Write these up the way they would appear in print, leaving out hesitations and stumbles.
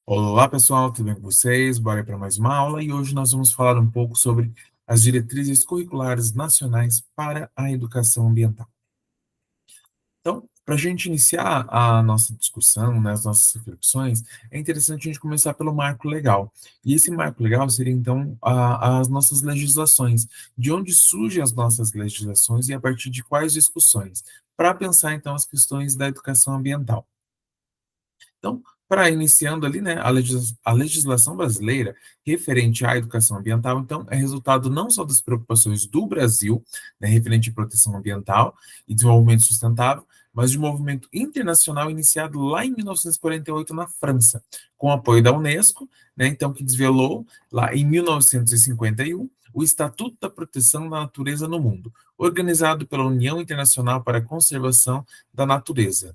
Olá, pessoal, tudo bem com vocês? Bora para mais uma aula e hoje nós vamos falar um pouco sobre as diretrizes curriculares nacionais para a educação ambiental. Então, para a gente iniciar a nossa discussão, né, as nossas reflexões, é interessante a gente começar pelo marco legal. E esse marco legal seria, então, as nossas legislações, de onde surgem as nossas legislações e a partir de quais discussões, para pensar, então, as questões da educação ambiental. Então, para iniciando ali, né, a legislação brasileira referente à educação ambiental, então, é resultado não só das preocupações do Brasil, né, referente à proteção ambiental e desenvolvimento sustentável, mas de um movimento internacional iniciado lá em 1948 na França, com apoio da Unesco, né, então, que desvelou lá em 1951 o Estatuto da Proteção da Natureza no Mundo, organizado pela União Internacional para a Conservação da Natureza.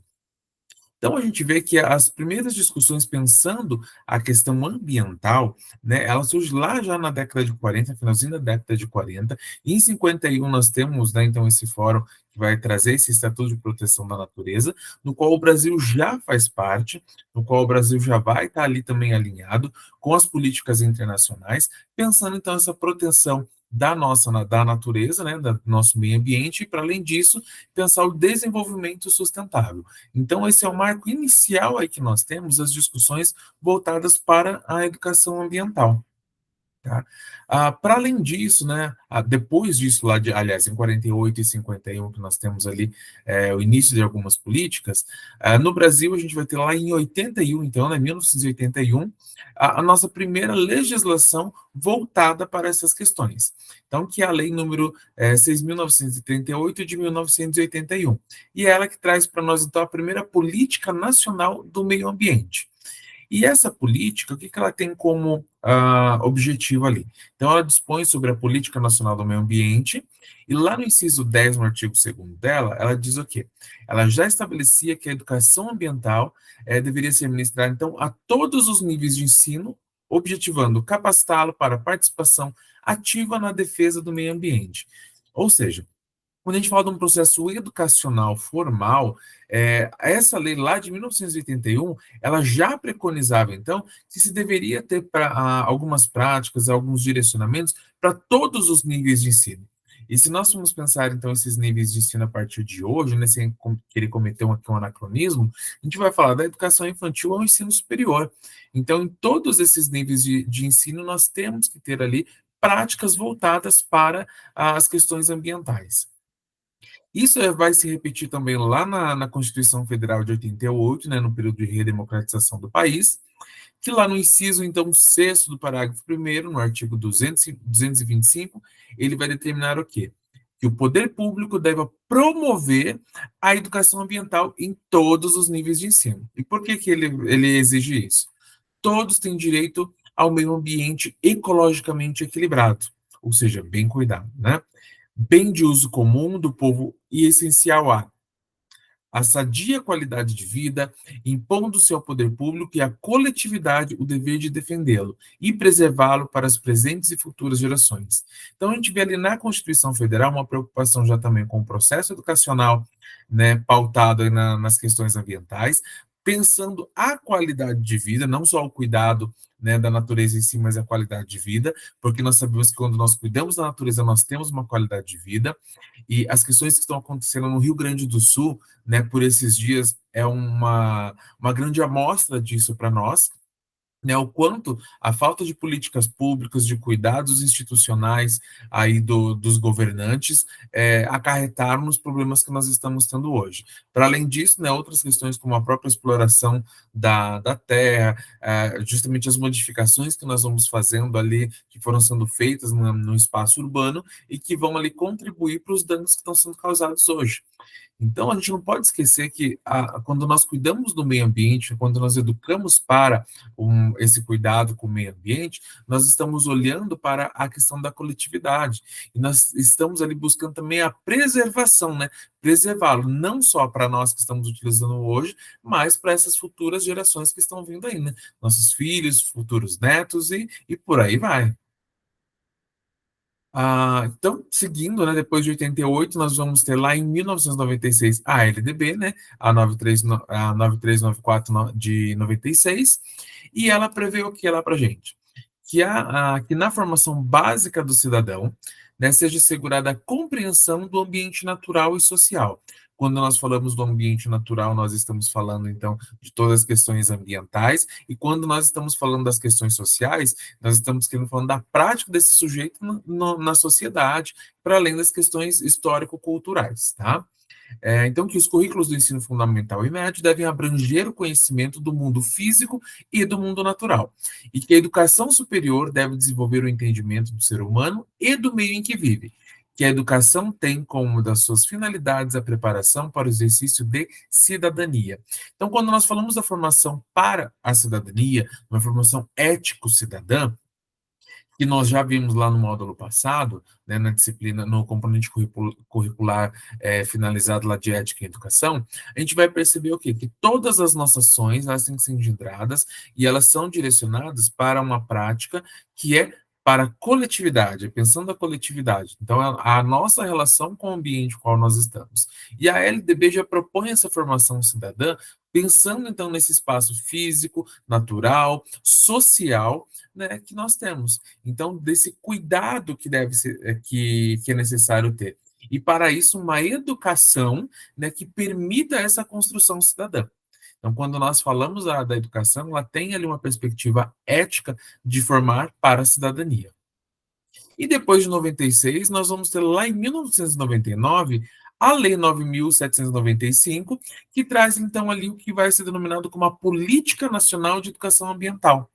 Então, a gente vê que as primeiras discussões pensando a questão ambiental, né, ela surge lá já na década de 40, finalzinho da década de 40. E em 51 nós temos, né, então, esse fórum que vai trazer esse Estatuto de Proteção da Natureza, no qual o Brasil já faz parte, no qual o Brasil já vai estar ali também alinhado com as políticas internacionais, pensando, então, essa proteção da natureza, né, do nosso meio ambiente, e, para além disso, pensar o desenvolvimento sustentável. Então, esse é o marco inicial aí que nós temos, as discussões voltadas para a educação ambiental. Tá? Para além disso, né, depois disso, aliás, em 48 e 51, que nós temos ali o início de algumas políticas, no Brasil a gente vai ter lá em 81, então, né, 1981, a nossa primeira legislação voltada para essas questões. Então, que é a lei número 6.938 de 1981. E é ela que traz para nós, então, a primeira política nacional do meio ambiente. E essa política, o que ela tem como objetivo ali? Então, ela dispõe sobre a Política Nacional do Meio Ambiente, e lá no inciso 10, no artigo 2º dela, ela diz o quê? Ela já estabelecia que a educação ambiental deveria ser ministrada, então, a todos os níveis de ensino, objetivando capacitá-lo para a participação ativa na defesa do meio ambiente. Ou seja, quando a gente fala de um processo educacional formal, essa lei lá de 1981, ela já preconizava, então, que se deveria ter algumas práticas, alguns direcionamentos para todos os níveis de ensino. E se nós formos pensar, então, esses níveis de ensino a partir de hoje, né, sem querer cometer aqui um anacronismo, a gente vai falar da educação infantil ao ensino superior. Então, em todos esses níveis de ensino, nós temos que ter ali práticas voltadas para as questões ambientais. Isso vai se repetir também lá na Constituição Federal de 88, né, no período de redemocratização do país, que lá no inciso, então, sexto do parágrafo primeiro, no artigo 225, ele vai determinar o quê? Que o poder público deve promover a educação ambiental em todos os níveis de ensino. E por que ele exige isso? Todos têm direito ao meio ambiente ecologicamente equilibrado, ou seja, bem cuidado, né? Bem de uso comum do povo e essencial a sadia qualidade de vida, impondo-se ao poder público e à coletividade o dever de defendê-lo e preservá-lo para as presentes e futuras gerações. Então, a gente vê ali na Constituição Federal uma preocupação já também com o processo educacional, né, pautado aí nas questões ambientais, pensando a qualidade de vida, não só o cuidado, né, da natureza em si, mas a qualidade de vida, porque nós sabemos que quando nós cuidamos da natureza, nós temos uma qualidade de vida, e as questões que estão acontecendo no Rio Grande do Sul, né, por esses dias, é uma grande amostra disso para nós, né, o quanto a falta de políticas públicas, de cuidados institucionais aí dos governantes acarretaram nos problemas que nós estamos tendo hoje. Para além disso, né, outras questões como a própria exploração da terra, justamente as modificações que nós vamos fazendo ali, que foram sendo feitas no espaço urbano e que vão ali contribuir para os danos que estão sendo causados hoje. Então, a gente não pode esquecer que quando nós cuidamos do meio ambiente, quando nós educamos para esse cuidado com o meio ambiente, nós estamos olhando para a questão da coletividade. E nós estamos ali buscando também a preservação, né? Preservá-lo, não só para nós que estamos utilizando hoje, mas para essas futuras gerações que estão vindo aí, né? Nossos filhos, futuros netos e por aí vai. Então, seguindo, né, depois de 88, nós vamos ter lá em 1996 a LDB, né, a 93, a 9394 de 96, e ela prevê o que lá para gente? Que na formação básica do cidadão, né, seja assegurada a compreensão do ambiente natural e social. Quando nós falamos do ambiente natural, nós estamos falando, então, de todas as questões ambientais, e quando nós estamos falando das questões sociais, nós estamos querendo falando da prática desse sujeito na sociedade, para além das questões histórico-culturais, tá? Então, que os currículos do ensino fundamental e médio devem abranger o conhecimento do mundo físico e do mundo natural, e que a educação superior deve desenvolver o entendimento do ser humano e do meio em que vive, que a educação tem como uma das suas finalidades a preparação para o exercício de cidadania. Então, quando nós falamos da formação para a cidadania, uma formação ético-cidadã, que nós já vimos lá no módulo passado, né, na disciplina, no componente curricular finalizado lá de ética e educação, a gente vai perceber o quê? Que todas as nossas ações, elas têm que ser engendradas e elas são direcionadas para uma prática que é para a coletividade, pensando a coletividade. Então, a nossa relação com o ambiente no qual nós estamos. E a LDB já propõe essa formação cidadã pensando, então, nesse espaço físico, natural, social, né, que nós temos. Então, desse cuidado que deve ser, que é necessário ter. E para isso, uma educação, né, que permita essa construção cidadã. Então, quando nós falamos da educação, ela tem ali uma perspectiva ética de formar para a cidadania. E depois de 96, nós vamos ter lá em 1999 a Lei 9.795, que traz então ali o que vai ser denominado como a Política Nacional de Educação Ambiental.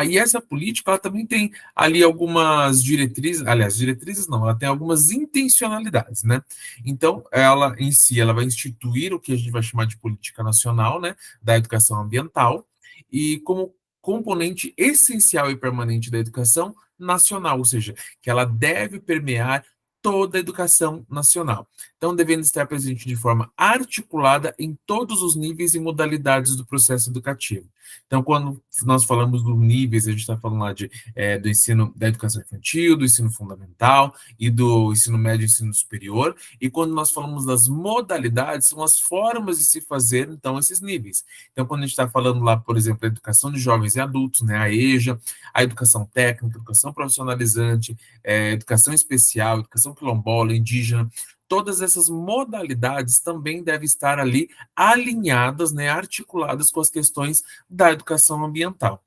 E essa política ela também tem ali algumas diretrizes, aliás, diretrizes não, ela tem algumas intencionalidades, né? Então, ela em si, ela vai instituir o que a gente vai chamar de política nacional, né, da educação ambiental, e como componente essencial e permanente da educação nacional, ou seja, que ela deve permear toda a educação nacional. Então, devendo estar presente de forma articulada em todos os níveis e modalidades do processo educativo. Então, quando nós falamos dos níveis, a gente está falando lá do ensino da educação infantil, do ensino fundamental e do ensino médio e ensino superior. E quando nós falamos das modalidades, são as formas de se fazer, então, esses níveis. Então, quando a gente está falando lá, por exemplo, a educação de jovens e adultos, né, a EJA, a educação técnica, a educação profissionalizante, educação especial, educação quilombola, indígena, todas essas modalidades também devem estar ali alinhadas, né, articuladas com as questões da educação ambiental.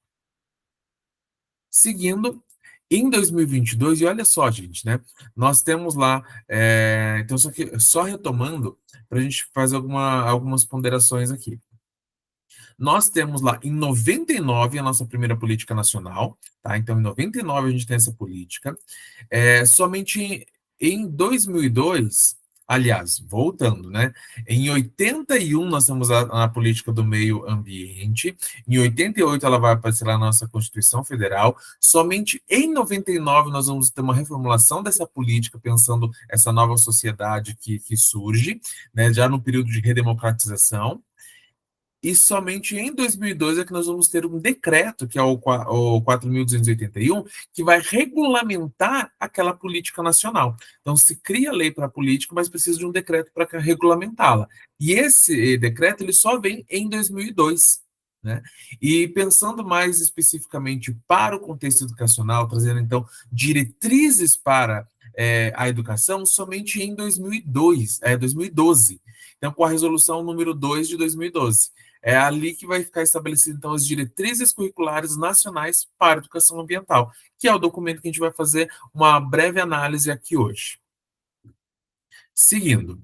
Seguindo, em 2022, e olha só, gente, né? Nós temos lá, então, só retomando, para a gente fazer algumas ponderações aqui. Nós temos lá em 99 a nossa primeira política nacional, tá? Então, em 99 a gente tem essa política. Somente em 2002, aliás, voltando, né? Em 81 nós temos a política do meio ambiente, em 88 ela vai aparecer lá na nossa Constituição Federal, somente em 99 nós vamos ter uma reformulação dessa política, pensando essa nova sociedade que surge, né? Já no período de redemocratização. E somente em 2002 é que nós vamos ter um decreto, que é o 4.281, que vai regulamentar aquela política nacional. Então, se cria lei para a política, mas precisa de um decreto para regulamentá-la. E esse decreto ele só vem em 2002. Né? E pensando mais especificamente para o contexto educacional, trazendo então diretrizes para a educação, somente em 2012. Então, com a resolução número 2 de 2012. É ali que vai ficar estabelecido, então, as diretrizes curriculares nacionais para a educação ambiental, que é o documento que a gente vai fazer uma breve análise aqui hoje. Seguindo,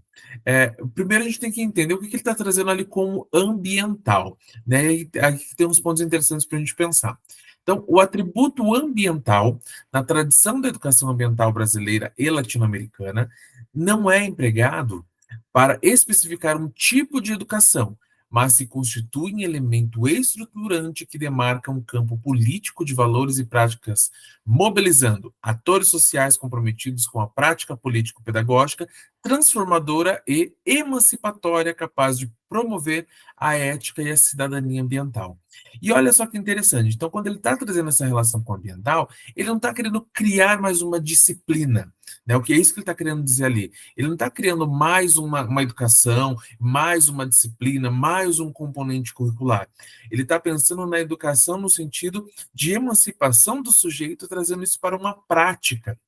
primeiro a gente tem que entender o que ele está trazendo ali como ambiental, né? E aqui tem uns pontos interessantes para a gente pensar. Então, o atributo ambiental, na tradição da educação ambiental brasileira e latino-americana, não é empregado para especificar um tipo de educação, mas se constitui em elemento estruturante que demarca um campo político de valores e práticas, mobilizando atores sociais comprometidos com a prática político-pedagógica transformadora e emancipatória, capaz de promover a ética e a cidadania ambiental. E olha só que interessante, então quando ele está trazendo essa relação com o ambiental, ele não está querendo criar mais uma disciplina, né? O que é isso que ele está querendo dizer ali? Ele não está criando mais uma educação, mais uma disciplina, mais um componente curricular. Ele está pensando na educação no sentido de emancipação do sujeito, trazendo isso para uma prática,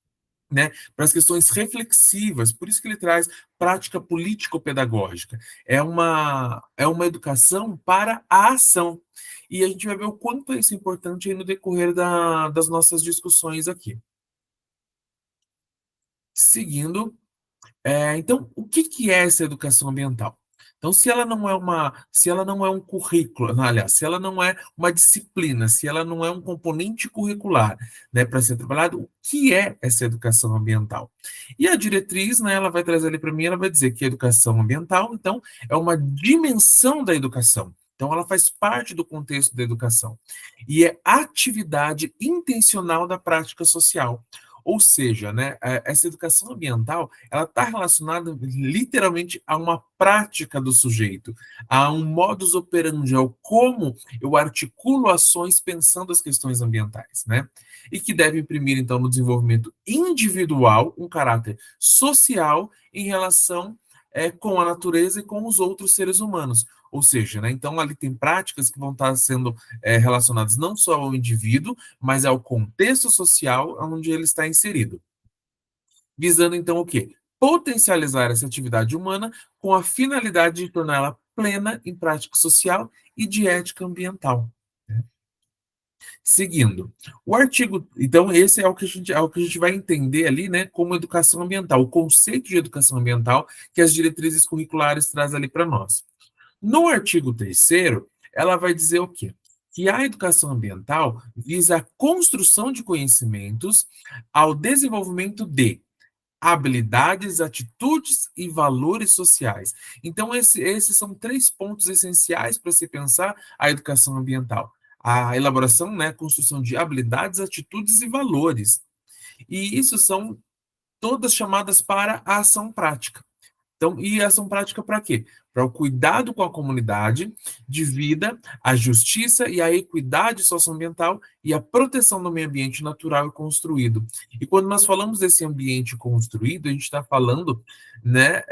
né, para as questões reflexivas, por isso que ele traz prática político-pedagógica. É uma educação para a ação. E a gente vai ver o quanto é isso importante aí no decorrer das nossas discussões aqui. Seguindo, então, o que que é essa educação ambiental? Então, se ela não é um currículo, não, aliás, se ela não é uma disciplina, se ela não é um componente curricular, né, para ser trabalhado, o que é essa educação ambiental? E a diretriz, né, ela vai trazer ali para mim, ela vai dizer que a educação ambiental, então, é uma dimensão da educação. Então, ela faz parte do contexto da educação. E é atividade intencional da prática social. Ou seja, né, essa educação ambiental, ela está relacionada literalmente a uma prática do sujeito, a um modus operandi, ao como eu articulo ações pensando as questões ambientais, né? E que deve imprimir, então, no desenvolvimento individual um caráter social em relação com a natureza e com os outros seres humanos. Ou seja, né, então ali tem práticas que vão estar sendo relacionadas não só ao indivíduo, mas ao contexto social onde ele está inserido. Visando então o quê? Potencializar essa atividade humana com a finalidade de torná-la plena em prática social e de ética ambiental. Né? Seguindo, o artigo, então esse é o que a gente vai entender ali, né, como educação ambiental, o conceito de educação ambiental que as diretrizes curriculares traz ali para nós. No artigo 3º, ela vai dizer o quê? Que a educação ambiental visa a construção de conhecimentos ao desenvolvimento de habilidades, atitudes e valores sociais. Então, esses são três pontos essenciais para se pensar a educação ambiental. A elaboração, né, construção de habilidades, atitudes e valores. E isso são todas chamadas para a ação prática. Então, e ação prática para quê? Para o cuidado com a comunidade de vida, a justiça e a equidade socioambiental e a proteção do meio ambiente natural e construído. E quando nós falamos desse ambiente construído, a gente está falando, né,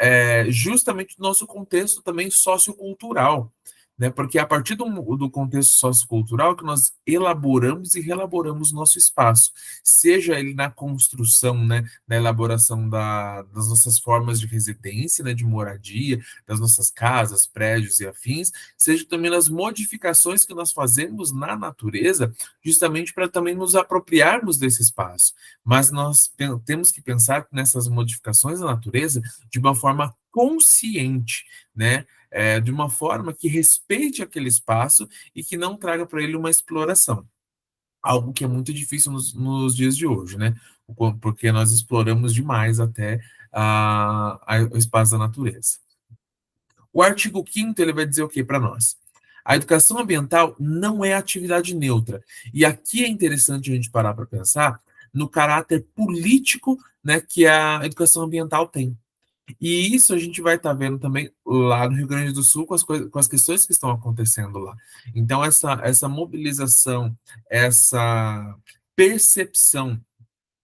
justamente do nosso contexto também sociocultural, né, porque é a partir do contexto sociocultural que nós elaboramos e relaboramos nosso espaço, seja ele na construção, né, na elaboração das nossas formas de residência, né, de moradia, das nossas casas, prédios e afins, seja também nas modificações que nós fazemos na natureza, justamente para também nos apropriarmos desse espaço. Mas nós temos que pensar nessas modificações da natureza de uma forma consciente, né? De uma forma que respeite aquele espaço e que não traga para ele uma exploração. Algo que é muito difícil nos dias de hoje, né? Porque nós exploramos demais até o espaço da natureza. O artigo 5º ele vai dizer o que para nós? A educação ambiental não é atividade neutra. E aqui é interessante a gente parar para pensar no caráter político, né, que a educação ambiental tem. E isso a gente vai estar vendo também lá no Rio Grande do Sul com as questões que estão acontecendo lá. Então, essa mobilização, essa percepção,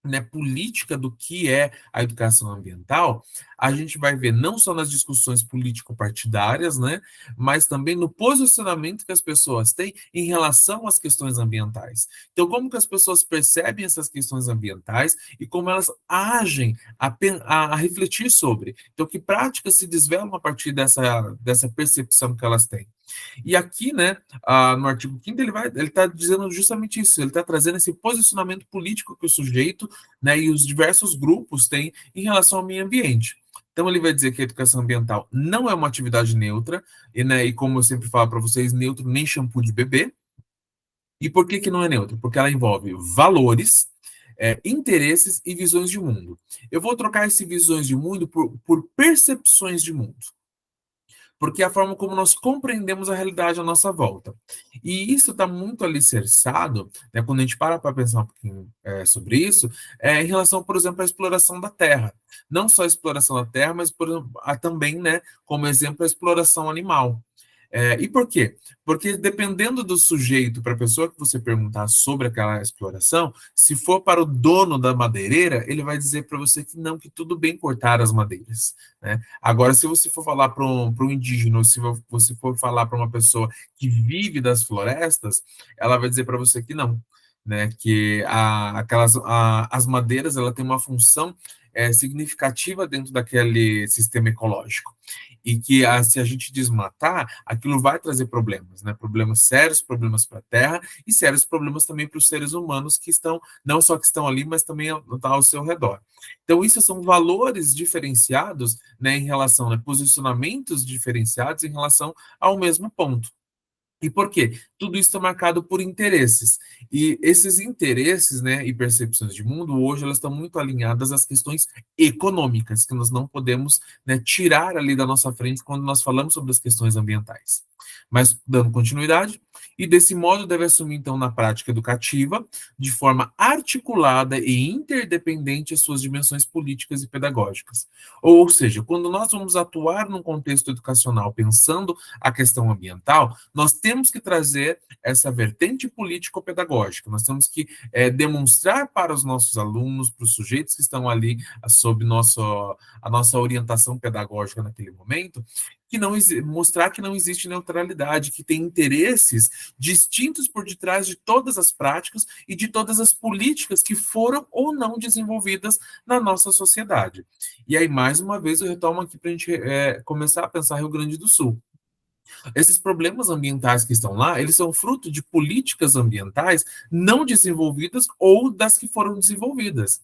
né, política do que é a educação ambiental, a gente vai ver não só nas discussões político-partidárias, né, mas também no posicionamento que as pessoas têm em relação às questões ambientais. Então, como que as pessoas percebem essas questões ambientais e como elas agem a refletir sobre. Então, que práticas se desvelam a partir dessa percepção que elas têm. E aqui, né, no artigo 5º, ele está dizendo justamente isso, ele está trazendo esse posicionamento político que o sujeito, né, e os diversos grupos têm em relação ao meio ambiente. Então, ele vai dizer que a educação ambiental não é uma atividade neutra, e como eu sempre falo para vocês, neutro nem shampoo de bebê. E por que não é neutro? Porque ela envolve valores, interesses e visões de mundo. Eu vou trocar essas visões de mundo por percepções de mundo. porque é a forma como nós compreendemos a realidade à nossa volta. E isso está muito alicerçado, né, quando a gente para pensar um pouquinho sobre isso, em relação, por exemplo, à exploração da terra. Não só a exploração da terra, mas por exemplo, também, né, como exemplo, a exploração animal. E por quê? Porque dependendo do sujeito, para a pessoa que você perguntar sobre aquela exploração, se for para o dono da madeireira, ele vai dizer para você que não, que tudo bem cortar as madeiras, né? Agora, se você for falar para um indígena, ou se você for falar para uma pessoa que vive das florestas, ela vai dizer para você que não, né? Que as madeiras ela tem uma função significativa dentro daquele sistema ecológico e que se a gente desmatar, aquilo vai trazer problemas, né? Problemas sérios, problemas para a Terra e sérios problemas também para os seres humanos que estão, não só que estão ali, mas também ao seu redor. Então, isso são valores diferenciados, né, em relação, né, posicionamentos diferenciados em relação ao mesmo ponto. E por quê? Tudo isso é marcado por interesses. E esses interesses, né, e percepções de mundo, hoje elas estão muito alinhadas às questões econômicas, que nós não podemos, né, tirar ali da nossa frente quando nós falamos sobre as questões ambientais. Mas, dando continuidade, e desse modo deve assumir, então, na prática educativa, de forma articulada e interdependente, as suas dimensões políticas e pedagógicas. Ou seja, quando nós vamos atuar num contexto educacional pensando a questão ambiental, nós temos que trazer essa vertente político-pedagógica, nós temos que demonstrar para os nossos alunos, para os sujeitos que estão ali sob a nossa orientação pedagógica naquele momento, que não mostrar que não existe neutralidade, que tem interesses distintos por detrás de todas as práticas e de todas as políticas que foram ou não desenvolvidas na nossa sociedade. E aí, mais uma vez, eu retomo aqui para a gente começar a pensar Rio Grande do Sul. Esses problemas ambientais que estão lá, eles são fruto de políticas ambientais não desenvolvidas ou das que foram desenvolvidas.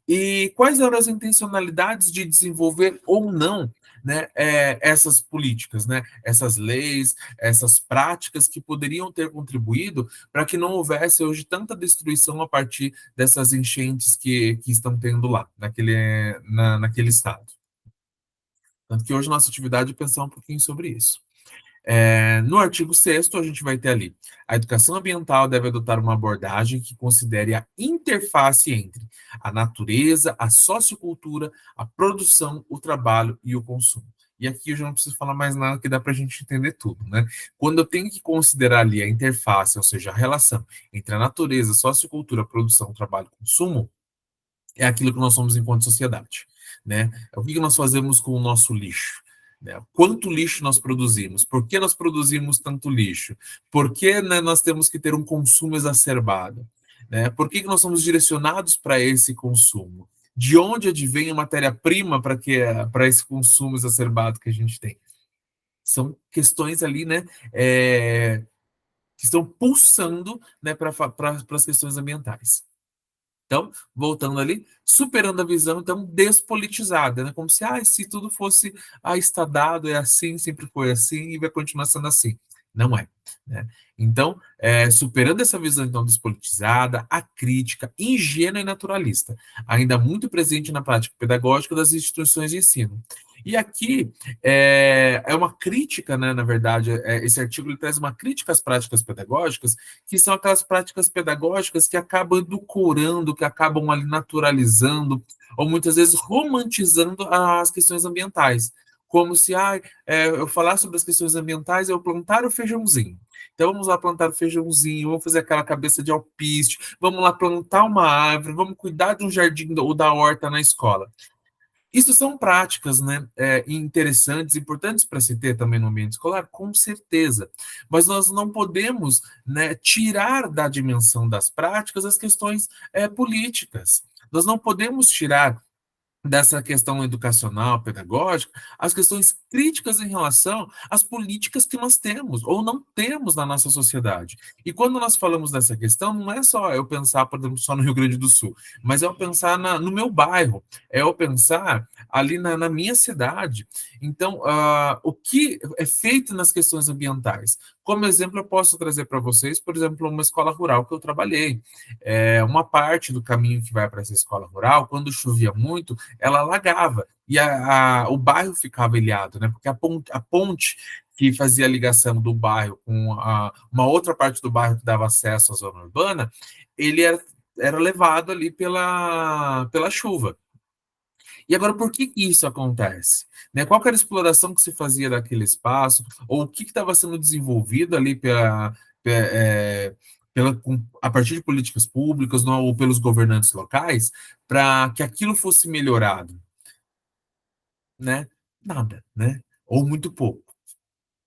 E quais eram as intencionalidades de desenvolver ou não, né, essas políticas, né, essas leis, essas práticas que poderiam ter contribuído para que não houvesse hoje tanta destruição a partir dessas enchentes que estão tendo lá, naquele estado. Tanto que hoje nossa atividade é pensar um pouquinho sobre isso. No artigo 6º, a gente vai ter ali: a educação ambiental deve adotar uma abordagem que considere a interface entre a natureza, a sociocultura, a produção, o trabalho e o consumo. E aqui eu já não preciso falar mais nada, que dá para a gente entender tudo, né? Quando eu tenho que considerar ali a interface, ou seja, a relação entre a natureza, a sociocultura, a produção, trabalho e consumo, é aquilo que nós somos enquanto sociedade, né? O que nós fazemos com o nosso lixo? Né? Quanto lixo nós produzimos? Por que nós produzimos tanto lixo? Por que, né, nós temos que ter um consumo exacerbado? Né? Por que nós somos direcionados para esse consumo? De onde advém a matéria-prima para esse consumo exacerbado que a gente tem? São questões ali, né, que estão pulsando, né, para as questões ambientais. Então, voltando ali, superando a visão, então, despolitizada, né? Como se tudo fosse estadado, é assim, sempre foi assim e vai continuar sendo assim. Não é, né? Então, superando essa visão, então, despolitizada, a crítica, ingênua e naturalista, ainda muito presente na prática pedagógica das instituições de ensino. E aqui é uma crítica, né, na verdade, esse artigo ele traz uma crítica às práticas pedagógicas, que são aquelas práticas pedagógicas que acabam edulcorando, que acabam ali naturalizando, ou muitas vezes romantizando as questões ambientais. Como se eu falar sobre as questões ambientais, eu plantar o feijãozinho. Então vamos lá plantar o feijãozinho, vamos fazer aquela cabeça de alpiste, vamos lá plantar uma árvore, vamos cuidar de um jardim ou da horta na escola. Isso são práticas, né, interessantes, importantes para se ter também no ambiente escolar, com certeza. Mas nós não podemos, né, tirar da dimensão das práticas as questões políticas. Nós não podemos tirar dessa questão educacional, pedagógica, as questões críticas em relação às políticas que nós temos ou não temos na nossa sociedade. E quando nós falamos dessa questão, não é só eu pensar, por exemplo, só no Rio Grande do Sul, mas é eu pensar no meu bairro, é eu pensar ali na minha cidade. Então, o que é feito nas questões ambientais? Como exemplo, eu posso trazer para vocês, por exemplo, uma escola rural que eu trabalhei. Uma parte do caminho que vai para essa escola rural, quando chovia muito, ela alagava e o bairro ficava ilhado, né? Porque a ponte que fazia a ligação do bairro com uma outra parte do bairro que dava acesso à zona urbana, ele era levado ali pela chuva. E agora, por que isso acontece? Né? Qual que era a exploração que se fazia daquele espaço? Ou o que estava sendo desenvolvido ali a partir de políticas públicas, não, ou pelos governantes locais, para que aquilo fosse melhorado? Né? Nada, né? Ou muito pouco.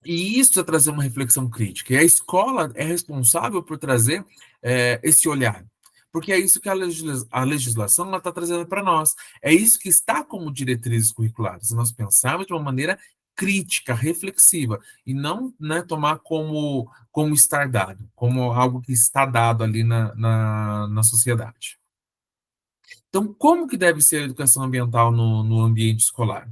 E isso é trazer uma reflexão crítica. E a escola é responsável por trazer esse olhar. Porque é isso que a legislação está trazendo para nós. É isso que está como diretrizes curriculares. Nós pensarmos de uma maneira crítica, reflexiva, e não, né, tomar como estar dado, como algo que está dado ali na sociedade. Então, como que deve ser a educação ambiental no ambiente escolar?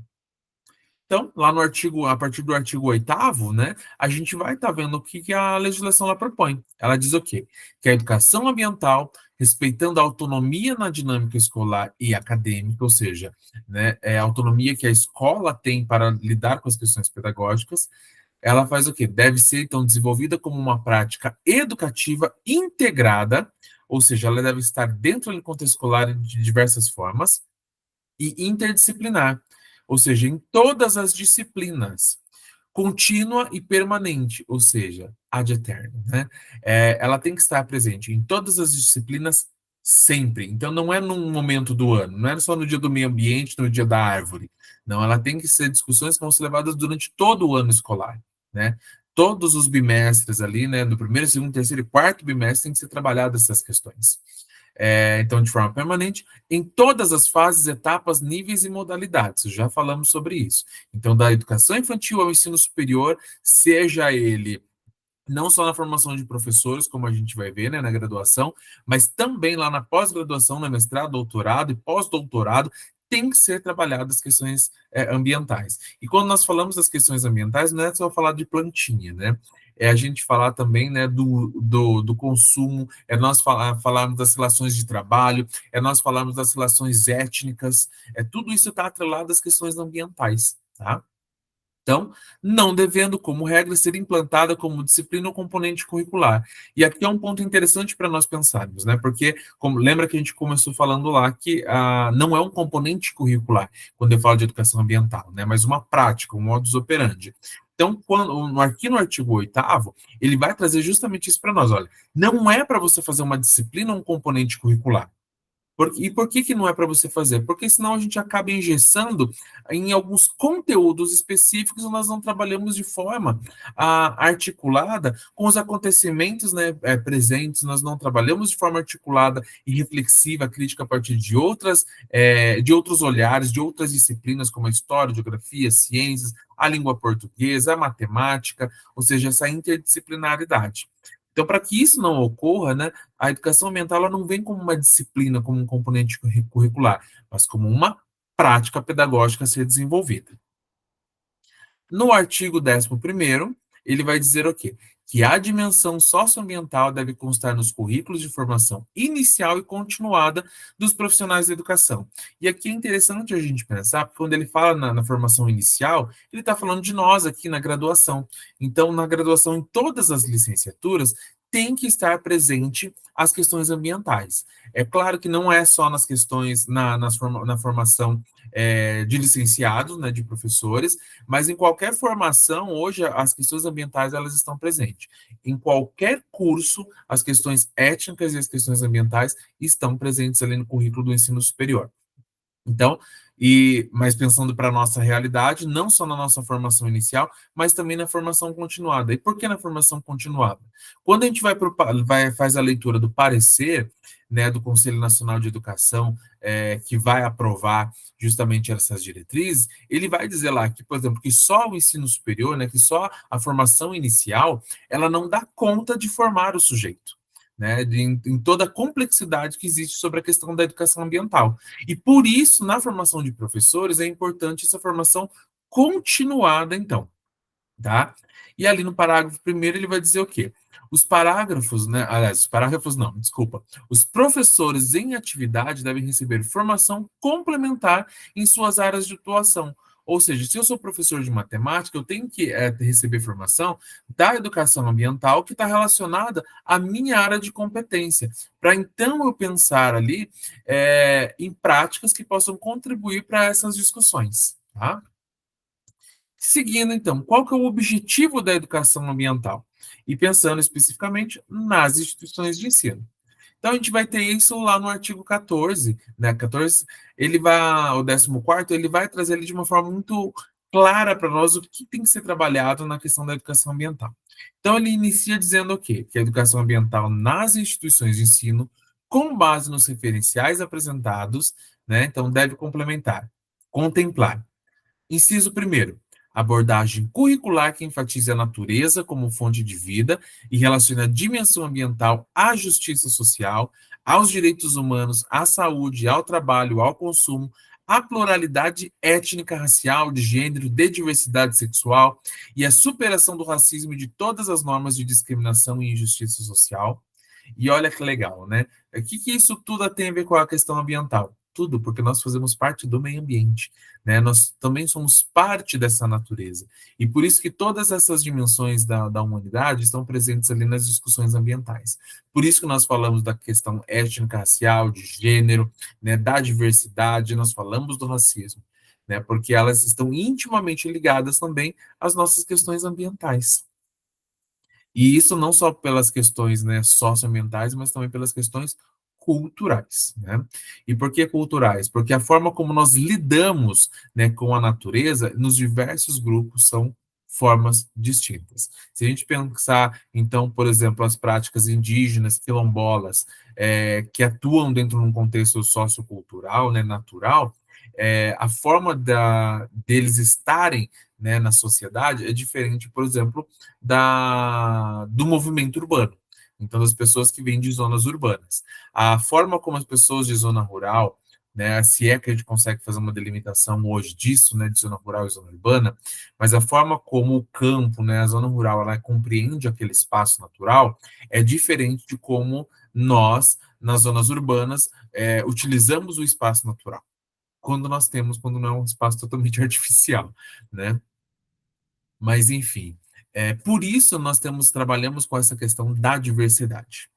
Então, lá no artigo, a partir do artigo 8º, né, a gente vai estar vendo o que a legislação ela propõe. Ela diz o quê? Que a educação ambiental, respeitando a autonomia na dinâmica escolar e acadêmica, ou seja, né, a autonomia que a escola tem para lidar com as questões pedagógicas, ela faz o quê? Deve ser, então, desenvolvida como uma prática educativa integrada, ou seja, ela deve estar dentro do contexto escolar de diversas formas, e interdisciplinar, ou seja, em todas as disciplinas, contínua e permanente, ou seja, ad eterno, né? Ela tem que estar presente em todas as disciplinas sempre. Então, não é num momento do ano, não é só no dia do meio ambiente, no dia da árvore. Não, ela tem que ser discussões que vão ser levadas durante todo o ano escolar, né? Todos os bimestres ali, né? Do primeiro, segundo, terceiro e quarto bimestre tem que ser trabalhadas essas questões. Então, de forma permanente, em todas as fases, etapas, níveis e modalidades. Já falamos sobre isso. Então, da educação infantil ao ensino superior, seja ele não só na formação de professores, como a gente vai ver, né, na graduação, mas também lá na pós-graduação, na mestrado, doutorado e pós-doutorado, tem que ser trabalhadas as questões ambientais. E quando nós falamos das questões ambientais, não é só falar de plantinha, né? É a gente falar também, né, do consumo, é nós falarmos das relações de trabalho, é nós falarmos das relações étnicas, tudo isso está atrelado às questões ambientais, tá? Então, não devendo, como regra, ser implantada como disciplina ou componente curricular. E aqui é um ponto interessante para nós pensarmos, né? Porque, como lembra que a gente começou falando lá que não é um componente curricular, quando eu falo de educação ambiental, né? Mas uma prática, um modus operandi. Então, aqui no artigo 8º, ele vai trazer justamente isso para nós. Olha, não é para você fazer uma disciplina ou um componente curricular. E por que não é para você fazer? Porque senão a gente acaba engessando em alguns conteúdos específicos e nós não trabalhamos de forma articulada com os acontecimentos, né, presentes, nós não trabalhamos de forma articulada e reflexiva, crítica a partir de outros olhares, de outras disciplinas como a história, a geografia, ciências, a língua portuguesa, a matemática, ou seja, essa interdisciplinaridade. Então, para que isso não ocorra, né, a educação ambiental ela não vem como uma disciplina, como um componente curricular, mas como uma prática pedagógica a ser desenvolvida. No artigo 11º, ele vai dizer o quê? Que a dimensão socioambiental deve constar nos currículos de formação inicial e continuada dos profissionais da educação. E aqui é interessante a gente pensar, porque quando ele fala na formação inicial, ele está falando de nós aqui na graduação. Então, na graduação, em todas as licenciaturas, tem que estar presente as questões ambientais. É claro que não é só nas questões, na formação de licenciados, né, de professores, mas em qualquer formação, hoje, as questões ambientais elas estão presentes. Em qualquer curso, as questões étnicas e as questões ambientais estão presentes ali no currículo do ensino superior. Então, mas pensando para a nossa realidade, não só na nossa formação inicial, mas também na formação continuada. E por que na formação continuada? Quando a gente faz a leitura do parecer, né, do Conselho Nacional de Educação, que vai aprovar justamente essas diretrizes, ele vai dizer lá que, por exemplo, que só o ensino superior, né, que só a formação inicial, ela não dá conta de formar o sujeito. Né, em toda a complexidade que existe sobre a questão da educação ambiental. E por isso, na formação de professores, é importante essa formação continuada, então, tá? E ali no parágrafo primeiro ele vai dizer o quê? Os parágrafos, né? Aliás, os parágrafos não, desculpa. Os professores em atividade devem receber formação complementar em suas áreas de atuação. Ou seja, se eu sou professor de matemática, eu tenho que receber formação da educação ambiental que está relacionada à minha área de competência, para então eu pensar ali em práticas que possam contribuir para essas discussões, tá? Seguindo, então, qual que é o objetivo da educação ambiental? E pensando especificamente nas instituições de ensino. Então, a gente vai ter isso lá no artigo 14, né? 14, ele vai, o 14º, ele vai trazer ele de uma forma muito clara para nós o que tem que ser trabalhado na questão da educação ambiental. Então, ele inicia dizendo o quê? Que a educação ambiental nas instituições de ensino, com base nos referenciais apresentados, né? Então, deve complementar, contemplar Inciso primeiro, abordagem curricular que enfatize a natureza como fonte de vida e relacione a dimensão ambiental à justiça social, aos direitos humanos, à saúde, ao trabalho, ao consumo, à pluralidade étnica, racial, de gênero, de diversidade sexual e à superação do racismo e de todas as normas de discriminação e injustiça social. E olha que legal, né? O que isso tudo tem a ver com a questão ambiental? Tudo, porque nós fazemos parte do meio ambiente, né? Nós também somos parte dessa natureza. E por isso que todas essas dimensões da humanidade estão presentes ali nas discussões ambientais. Por isso que nós falamos da questão étnica, racial, de gênero, né? Da diversidade, nós falamos do racismo, né? Porque elas estão intimamente ligadas também às nossas questões ambientais. E isso não só pelas questões, né, socioambientais, mas também pelas questões culturais, né? E por que culturais? Porque a forma como nós lidamos, né, com a natureza nos diversos grupos são formas distintas. Se a gente pensar, então, por exemplo, as práticas indígenas, quilombolas, que atuam dentro de um contexto sociocultural, né, natural, a forma deles estarem, né, na sociedade é diferente, por exemplo, do movimento urbano. Então, das pessoas que vêm de zonas urbanas. A forma como as pessoas de zona rural, né, se é que a gente consegue fazer uma delimitação hoje disso, né, de zona rural e zona urbana, mas a forma como o campo, né, a zona rural, ela compreende aquele espaço natural é diferente de como nós, nas zonas urbanas, utilizamos o espaço natural. Quando não é um espaço totalmente artificial, né? Mas, enfim, por isso nós trabalhamos com essa questão da diversidade.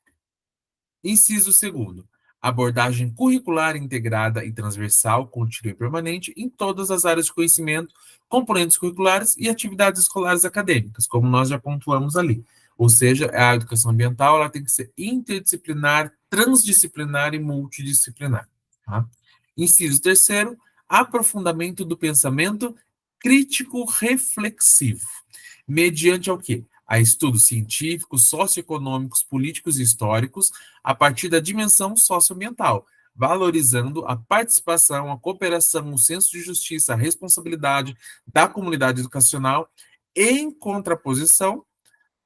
Inciso segundo, abordagem curricular integrada e transversal, contínua e permanente em todas as áreas de conhecimento, componentes curriculares e atividades escolares acadêmicas, como nós já pontuamos ali. Ou seja, a educação ambiental ela tem que ser interdisciplinar, transdisciplinar e multidisciplinar. Tá? Inciso terceiro, aprofundamento do pensamento crítico reflexivo, mediante ao quê? A estudos científicos, socioeconômicos, políticos e históricos, a partir da dimensão socioambiental, valorizando a participação, a cooperação, o senso de justiça, a responsabilidade da comunidade educacional, em contraposição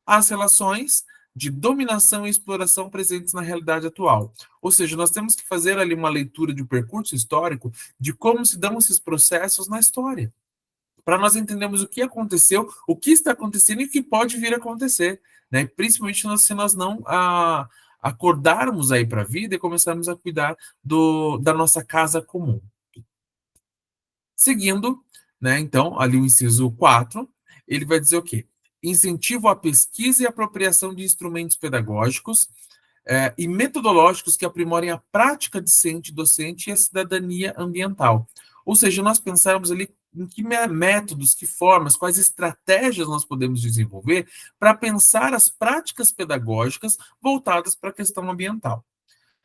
às relações de dominação e exploração presentes na realidade atual. Ou seja, nós temos que fazer ali uma leitura de um percurso histórico de como se dão esses processos na história para nós entendermos o que aconteceu, o que está acontecendo e o que pode vir a acontecer, né? Principalmente se nós não acordarmos aí para a vida e começarmos a cuidar da nossa casa comum. Seguindo, né, então, ali o inciso 4, ele vai dizer o quê? Incentivo à pesquisa e apropriação de instrumentos pedagógicos e metodológicos que aprimorem a prática discente, docente e a cidadania ambiental. Ou seja, nós pensarmos ali em que métodos, que formas, quais estratégias nós podemos desenvolver para pensar as práticas pedagógicas voltadas para a questão ambiental.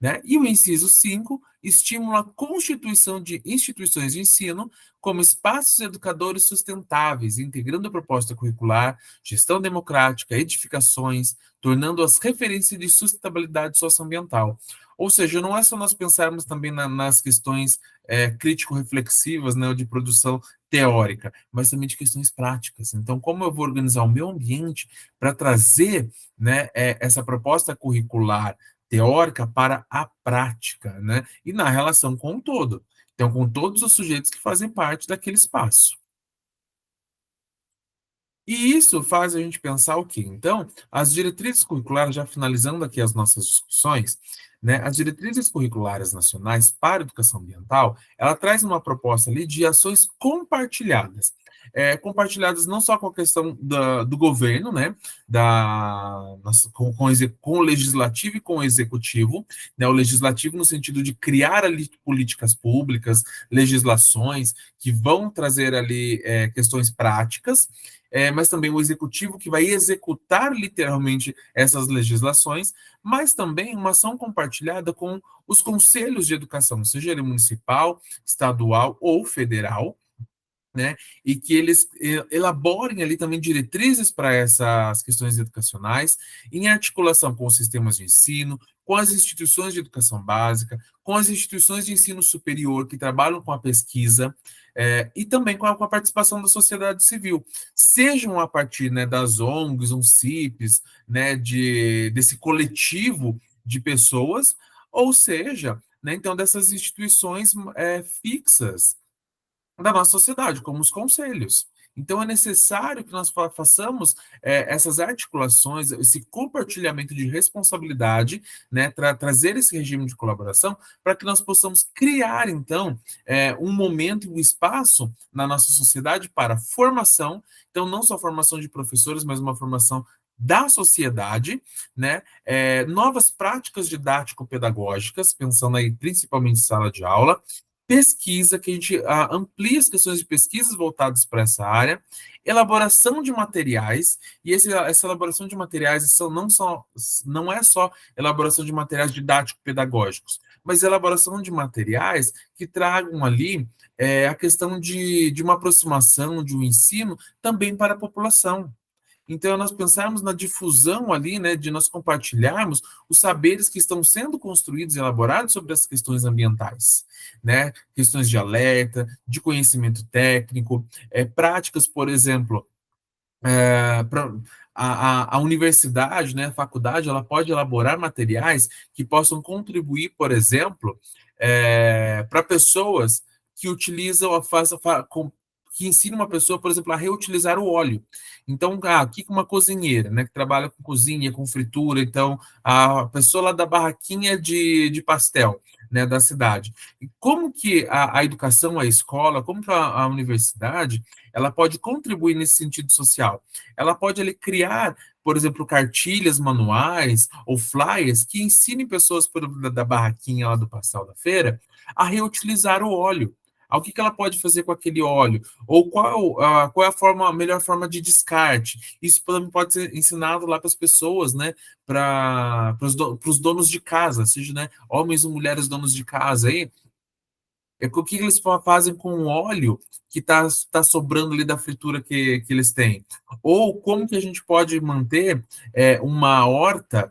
Né? E o inciso 5 estimula a constituição de instituições de ensino como espaços educadores sustentáveis, integrando a proposta curricular, gestão democrática, edificações, tornando-as referência de sustentabilidade socioambiental. Ou seja, não é só nós pensarmos também nas questões crítico-reflexivas, né, ou de produção teórica, mas também de questões práticas. Então, como eu vou organizar o meu ambiente para trazer, né, essa proposta curricular teórica para a prática, né? E na relação com o todo. Então, com todos os sujeitos que fazem parte daquele espaço. E isso faz a gente pensar o quê? Então, as diretrizes curriculares, já finalizando aqui as nossas discussões, né, as diretrizes curriculares nacionais para a educação ambiental, ela traz uma proposta ali de ações compartilhadas. Compartilhadas não só com a questão do governo, né, com o legislativo e com o executivo, né, o legislativo no sentido de criar ali políticas públicas, legislações que vão trazer ali questões práticas, mas também o executivo que vai executar literalmente essas legislações, mas também uma ação compartilhada com os conselhos de educação, seja ele municipal, estadual ou federal, né? E que eles elaborem ali também diretrizes para essas questões educacionais, em articulação com os sistemas de ensino, com as instituições de educação básica, com as instituições de ensino superior que trabalham com a pesquisa, e também com a participação da sociedade civil, sejam a partir, né, das ONGs, CIPs, né, desse coletivo de pessoas, ou seja, né, então dessas instituições fixas da nossa sociedade, como os conselhos. Então, é necessário que nós façamos essas articulações, esse compartilhamento de responsabilidade, né, trazer esse regime de colaboração, para que nós possamos criar, então, um momento e um espaço na nossa sociedade para formação, então, não só formação de professores, mas uma formação da sociedade, né, novas práticas didático-pedagógicas, pensando aí principalmente em sala de aula, pesquisa, que a gente amplia as questões de pesquisas voltadas para essa área, elaboração de materiais, e essa elaboração de materiais não é só elaboração de materiais didático-pedagógicos, mas elaboração de materiais que tragam ali a questão de uma aproximação, de um ensino também para a população. Então, nós pensarmos na difusão ali, né, de nós compartilharmos os saberes que estão sendo construídos e elaborados sobre as questões ambientais, né? Questões de alerta, de conhecimento técnico, práticas, por exemplo, pra, a universidade, né, a faculdade, ela pode elaborar materiais que possam contribuir, por exemplo, para pessoas que utilizam que ensina uma pessoa, por exemplo, a reutilizar o óleo. Então, aqui com uma cozinheira, né, que trabalha com cozinha, com fritura, então, a pessoa lá da barraquinha de pastel, né, da cidade. E como que a educação, a escola, como que a universidade, ela pode contribuir nesse sentido social? Ela pode ali criar, por exemplo, cartilhas, manuais ou flyers que ensinem pessoas da barraquinha lá do pastel da feira a reutilizar o óleo. O que ela pode fazer com aquele óleo? Ou qual é a melhor forma de descarte? Isso também pode ser ensinado lá para as pessoas, né? Para os donos de casa, seja, né, homens ou mulheres donos de casa aí, o que eles fazem com o óleo que tá sobrando ali da fritura que eles têm? Ou como que a gente pode manter uma horta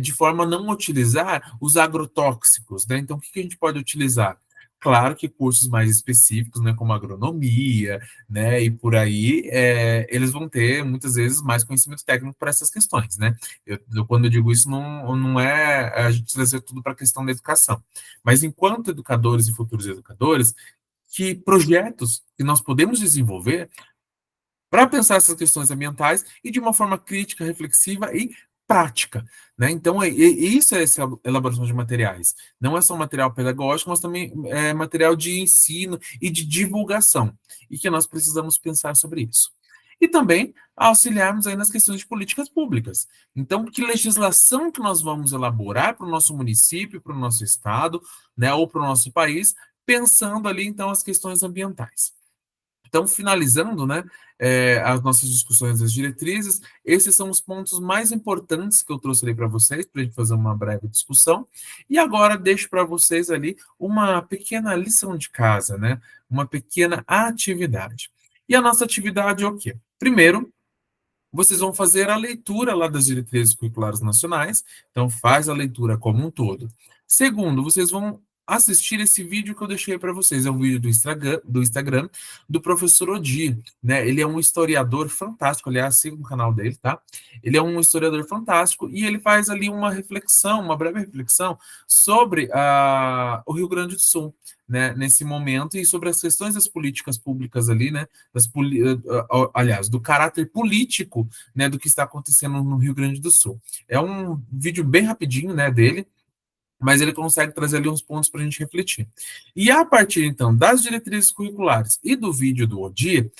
de forma a não utilizar os agrotóxicos, né? Então, o que a gente pode utilizar? Claro que cursos mais específicos, né, como agronomia, né, e por aí, eles vão ter muitas vezes mais conhecimento técnico para essas questões, né? Quando eu digo isso, não é a gente trazer tudo para a questão da educação, mas enquanto educadores e futuros educadores, que projetos que nós podemos desenvolver para pensar essas questões ambientais e de uma forma crítica, reflexiva e prática, né? Então, isso é essa elaboração de materiais. Não é só material pedagógico, mas também é material de ensino e de divulgação, e que nós precisamos pensar sobre isso. E também auxiliarmos aí nas questões de políticas públicas. Então, que legislação que nós vamos elaborar para o nosso município, para o nosso estado, né, ou para o nosso país, pensando ali, então, as questões ambientais. Então, finalizando, né, as nossas discussões das diretrizes, esses são os pontos mais importantes que eu trouxe ali para vocês, para a gente fazer uma breve discussão. E agora deixo para vocês ali uma pequena lição de casa, né, uma pequena atividade. E a nossa atividade é o quê? Primeiro, vocês vão fazer a leitura lá das diretrizes curriculares nacionais, então faz a leitura como um todo. Segundo, vocês vão assistir esse vídeo que eu deixei para vocês. É um vídeo do Instagram do professor Odi, né? Ele é um historiador fantástico, aliás, siga o canal dele, tá? Ele é um historiador fantástico e ele faz ali uma reflexão, uma breve reflexão sobre o Rio Grande do Sul, né? Nesse momento e sobre as questões das políticas públicas ali, né? Aliás, do caráter político, né? Do que está acontecendo no Rio Grande do Sul. É um vídeo bem rapidinho, né? Dele, mas ele consegue trazer ali uns pontos para a gente refletir. E a partir, então, das diretrizes curriculares e do vídeo do ODI,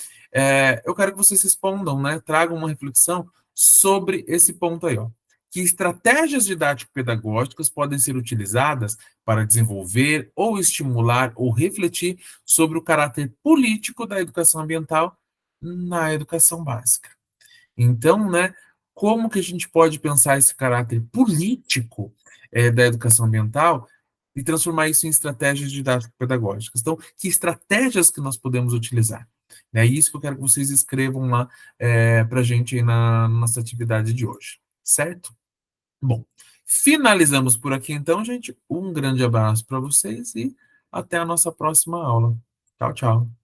eu quero que vocês respondam, né, tragam uma reflexão sobre esse ponto aí, ó. Que estratégias didático-pedagógicas podem ser utilizadas para desenvolver ou estimular ou refletir sobre o caráter político da educação ambiental na educação básica? Então, né, como que a gente pode pensar esse caráter político da educação ambiental e transformar isso em estratégias didático-pedagógicas? Então, que estratégias que nós podemos utilizar? É isso que eu quero que vocês escrevam lá para a gente aí na nossa atividade de hoje, certo? Bom, finalizamos por aqui então, gente. Um grande abraço para vocês e até a nossa próxima aula. Tchau, tchau.